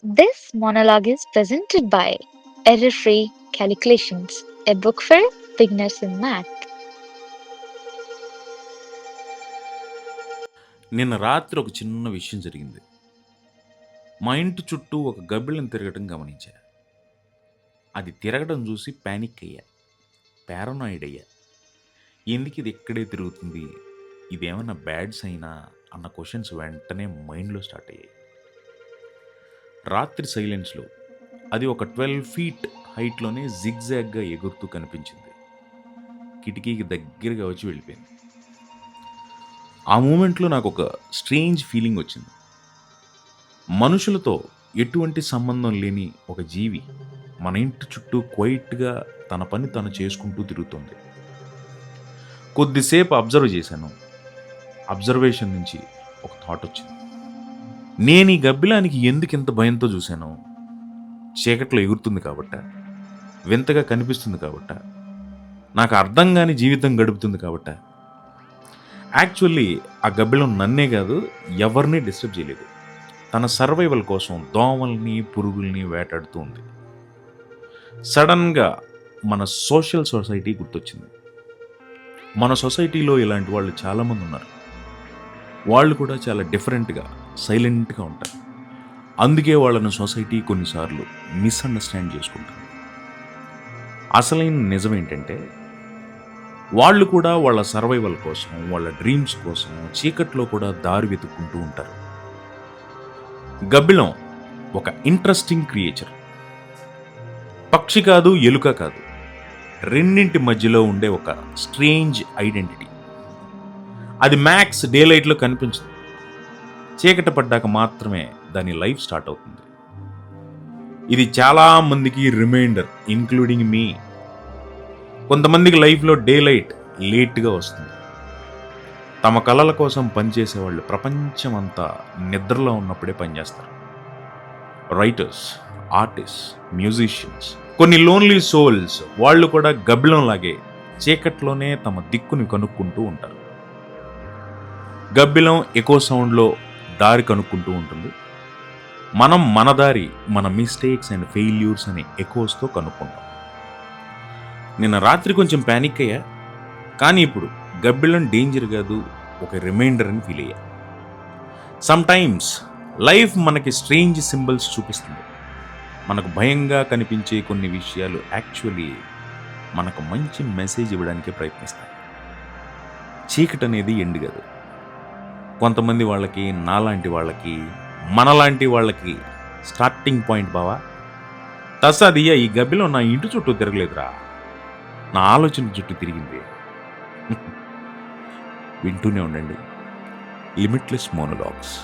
This monologue is presented by Error Free Calculations, a book for beginners in math. నిన్న రాత్రి ఒక చిన్న విషయం జరిగింది. మా ఇంటి చుట్టూ ఒక గబ్బిలం తిరగటం గమనించా. అది తిరగడం చూసి పానిక్ అయ్యా, పారానాయిడ్ అయ్యా. ఎందుకు ఇది ఇక్కడే తిరుగుతుంది, ఇదేమన్నా బ్యాడ్ సైనా అన్న క్వశ్చన్స్ వెంటనే మైండ్లో స్టార్ట్ అయ్యాయి. రాత్రి సైలెన్స్లో అది ఒక 12 ఫీట్ హైట్లోనే జిగ్జాగ్గా ఎగురుతూ కనిపించింది. కిటికీకి దగ్గరగా వచ్చి వెళ్ళిపోయింది. ఆ మూమెంట్లో నాకు ఒక స్ట్రేంజ్ ఫీలింగ్ వచ్చింది. మనుషులతో ఎటువంటి సంబంధం లేని ఒక జీవి మన ఇంటి చుట్టూ క్వైట్గా తన పని తను చేసుకుంటూ తిరుగుతుంది. కొద్దిసేపు అబ్జర్వ్ చేశాను. అబ్జర్వేషన్ నుంచి ఒక థాట్ వచ్చింది. నేను ఈ గబ్బిలానికి ఎందుకు ఇంత భయంతో చూశాను? చీకట్లో ఎగురుతుంది కాబట్ట, వింతగా కనిపిస్తుంది కాబట్ట, నాకు అర్థం కాని జీవితం గడుపుతుంది కాబట్ట. యాక్చువల్లీ ఆ గబ్బిలం నన్నే కాదు, ఎవరిని డిస్టర్బ్ చేయలేదు. తన సర్వైవల్ కోసం దోమల్ని పురుగుల్ని వేటాడుతూ ఉంది. సడన్గా మన సోషల్ సొసైటీ గుర్తొచ్చింది. మన సొసైటీలో ఇలాంటి వాళ్ళు చాలామంది ఉన్నారు. వాళ్ళు కూడా చాలా డిఫరెంట్గా సైలెంట్గా ఉంటారు. అందుకే వాళ్ళను సొసైటీ కొన్నిసార్లు మిస్అండర్స్టాండ్ చేసుకుంటుంది. అసలైన నిజం ఏంటంటే, వాళ్ళు కూడా వాళ్ళ సర్వైవల్ కోసం, వాళ్ళ డ్రీమ్స్ కోసం చీకట్లో కూడా దారి వెతుక్కుంటూ ఉంటారు. గబ్బిలం ఒక ఇంట్రెస్టింగ్ క్రియేచర్. పక్షి కాదు, ఎలుక కాదు, రెండింటి మధ్యలో ఉండే ఒక స్ట్రేంజ్ ఐడెంటిటీ. అది మ్యాక్స్ డే లైట్లో కనిపించదు. చీకటి పడ్డాక మాత్రమే దాని లైఫ్ స్టార్ట్ అవుతుంది. ఇది చాలా మందికి రిమైండర్, ఇంక్లూడింగ్ మీ. కొంతమందికి లైఫ్లో డే లైట్ లేట్గా వస్తుంది. తమ కళల కోసం పనిచేసేవాళ్ళు ప్రపంచం అంతా నిద్రలో ఉన్నప్పుడే పనిచేస్తారు. రైటర్స్, ఆర్టిస్ట్, మ్యూజిషియన్స్, కొన్ని లోన్లీ సోల్స్ వాళ్ళు కూడా గబ్బిలం లాగే చీకట్లోనే తమ దిక్కుని కనుక్కుంటూ ఉంటారు. గబ్బిలం ఎకో సౌండ్లో దారి కనుక్కుంటూ ఉంటుంది. మనం మన దారి, మన మిస్టేక్స్ అండ్ ఫెయిల్యూర్స్ అనే ఎకోస్తో కనుక్కుంటాం. నిన్న రాత్రి కొంచెం ప్యానిక్ అయ్యా, కానీ ఇప్పుడు గబ్బిలం డేంజర్ కాదు, ఒక రిమైండర్ అని ఫీల్ అయ్యా. సమ్టైమ్స్ లైఫ్ మనకి స్ట్రేంజ్ సింబల్స్ చూపిస్తుంది. మనకు భయంగా కనిపించే కొన్ని విషయాలు యాక్చువల్లీ మనకు మంచి మెసేజ్ ఇవ్వడానికి ప్రయత్నిస్తాయి. చీకటి అనేది ఎండ్ కాదు. కొంతమంది వాళ్ళకి, నాలాంటి వాళ్ళకి, మనలాంటి వాళ్ళకి స్టార్టింగ్ పాయింట్ బావా. తసాదియ్య, ఈ గబ్బిలం నా ఇంటి చుట్టూ తిరగలేదురా, నా ఆలోచన చుట్టూ తిరిగింది. వింటూనే ఉండండి లిమిట్లెస్ మోనోలాగ్స్.